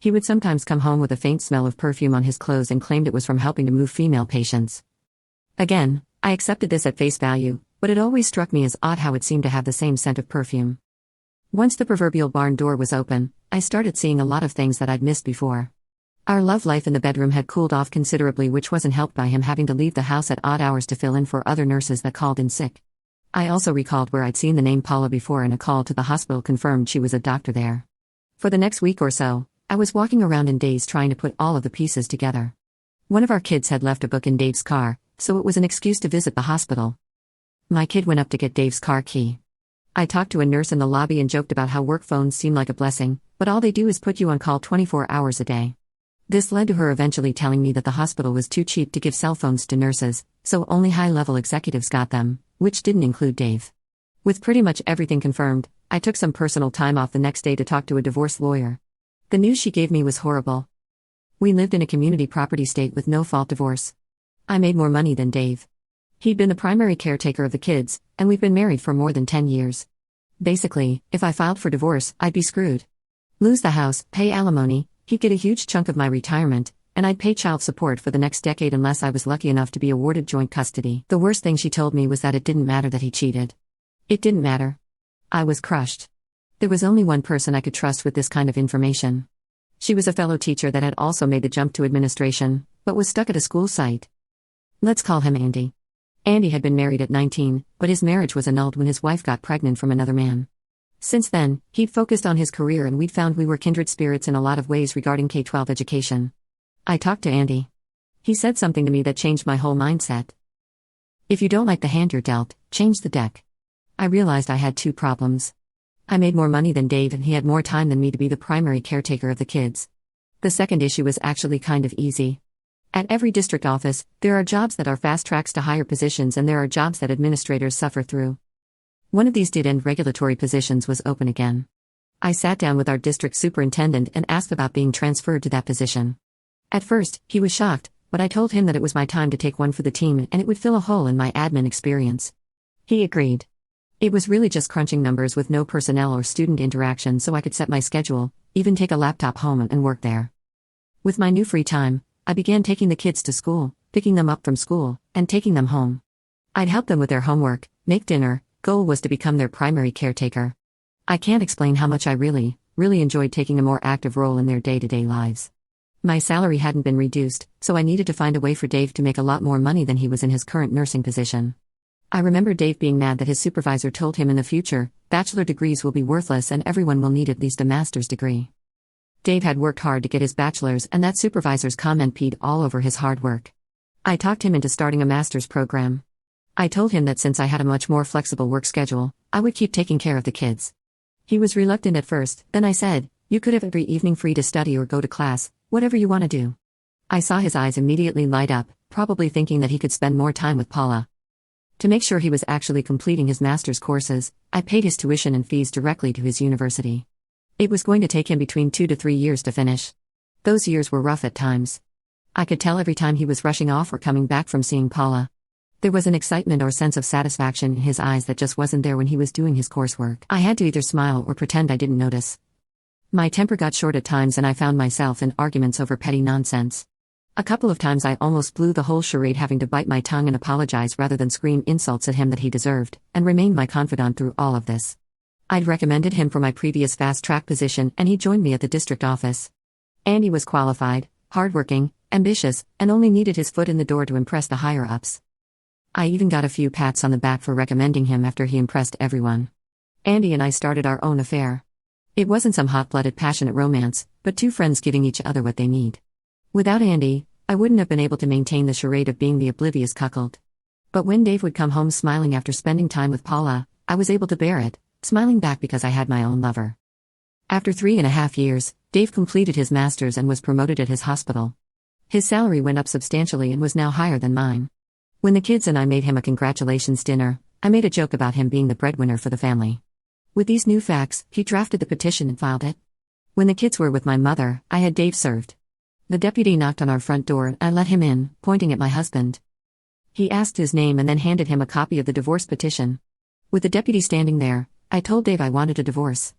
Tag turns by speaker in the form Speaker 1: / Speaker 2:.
Speaker 1: He would sometimes come home with a faint smell of perfume on his clothes and claimed it was from helping to move female patients. Again, I accepted this at face value, but it always struck me as odd how it seemed to have the same scent of perfume. Once the proverbial barn door was open, I started seeing a lot of things that I'd missed before. Our love life in the bedroom had cooled off considerably, which wasn't helped by him having to leave the house at odd hours to fill in for other nurses that called in sick. I also recalled where I'd seen the name Paula before, and a call to the hospital confirmed she was a doctor there. For the next week or so, I was walking around in daze trying to put all of the pieces together. One of our kids had left a book in Dave's car, so it was an excuse to visit the hospital. My kid went up to get Dave's car key. I talked to a nurse in the lobby and joked about how work phones seem like a blessing, but all they do is put you on call 24 hours a day. This led to her eventually telling me that the hospital was too cheap to give cell phones to nurses, so only high-level executives got them, which didn't include Dave. With pretty much everything confirmed, I took some personal time off the next day to talk to a divorce lawyer. The news she gave me was horrible. We lived in a community property state with no-fault divorce. I made more money than Dave. He'd been the primary caretaker of the kids, and we've been married for more than 10 years. Basically, if I filed for divorce, I'd be screwed. Lose the house, pay alimony, he'd get a huge chunk of my retirement, and I'd pay child support for the next decade unless I was lucky enough to be awarded joint custody. The worst thing she told me was that it didn't matter that he cheated. It didn't matter. I was crushed. There was only one person I could trust with this kind of information. She was a fellow teacher that had also made the jump to administration, but was stuck at a school site. Let's call him Andy. Andy had been married at 19, but his marriage was annulled when his wife got pregnant from another man. Since then, he'd focused on his career, and we'd found we were kindred spirits in a lot of ways regarding K-12 education. I talked to Andy. He said something to me that changed my whole mindset. If you don't like the hand you're dealt, change the deck. I realized I had two problems. I made more money than Dave, and he had more time than me to be the primary caretaker of the kids. The second issue was actually kind of easy. At every district office, there are jobs that are fast tracks to higher positions, and there are jobs that administrators suffer through. One of these dead-end regulatory positions was open again. I sat down with our district superintendent and asked about being transferred to that position. At first, he was shocked, but I told him that it was my time to take one for the team and it would fill a hole in my admin experience. He agreed. It was really just crunching numbers with no personnel or student interaction, so I could set my schedule, even take a laptop home and work there. With my new free time, I began taking the kids to school, picking them up from school, and taking them home. I'd help them with their homework, make dinner. Goal was to become their primary caretaker. I can't explain how much I really enjoyed taking a more active role in their day-to-day lives. My salary hadn't been reduced, so I needed to find a way for Dave to make a lot more money than he was in his current nursing position. I remember Dave being mad that his supervisor told him in the future, bachelor degrees will be worthless and everyone will need at least a master's degree. Dave had worked hard to get his bachelor's, and that supervisor's comment peed all over his hard work. I talked him into starting a master's program. I told him that since I had a much more flexible work schedule, I would keep taking care of the kids. He was reluctant at first, then I said, you could have every evening free to study or go to class, whatever you want to do. I saw his eyes immediately light up, probably thinking that he could spend more time with Paula. To make sure he was actually completing his master's courses, I paid his tuition and fees directly to his university. It was going to take him between 2 to 3 years to finish. Those years were rough at times. I could tell every time he was rushing off or coming back from seeing Paula. There was an excitement or sense of satisfaction in his eyes that just wasn't there when he was doing his coursework. I had to either smile or pretend I didn't notice. My temper got short at times, and I found myself in arguments over petty nonsense. A couple of times I almost blew the whole charade, having to bite my tongue and apologize rather than scream insults at him that he deserved, and remained my confidant through all of this. I'd recommended him for my previous fast-track position, and he joined me at the district office. Andy was qualified, hardworking, ambitious, and only needed his foot in the door to impress the higher-ups. I even got a few pats on the back for recommending him after he impressed everyone. Andy and I started our own affair. It wasn't some hot-blooded passionate romance, but two friends giving each other what they need. Without Andy, I wouldn't have been able to maintain the charade of being the oblivious cuckold. But when Dave would come home smiling after spending time with Paula, I was able to bear it, smiling back because I had my own lover. After 3.5 years, Dave completed his master's and was promoted at his hospital. His salary went up substantially and was now higher than mine. When the kids and I made him a congratulations dinner, I made a joke about him being the breadwinner for the family. With these new facts, he drafted the petition and filed it. When the kids were with my mother, I had Dave served. The deputy knocked on our front door and I let him in, pointing at my husband. He asked his name and then handed him a copy of the divorce petition. With the deputy standing there, I told Dave I wanted a divorce.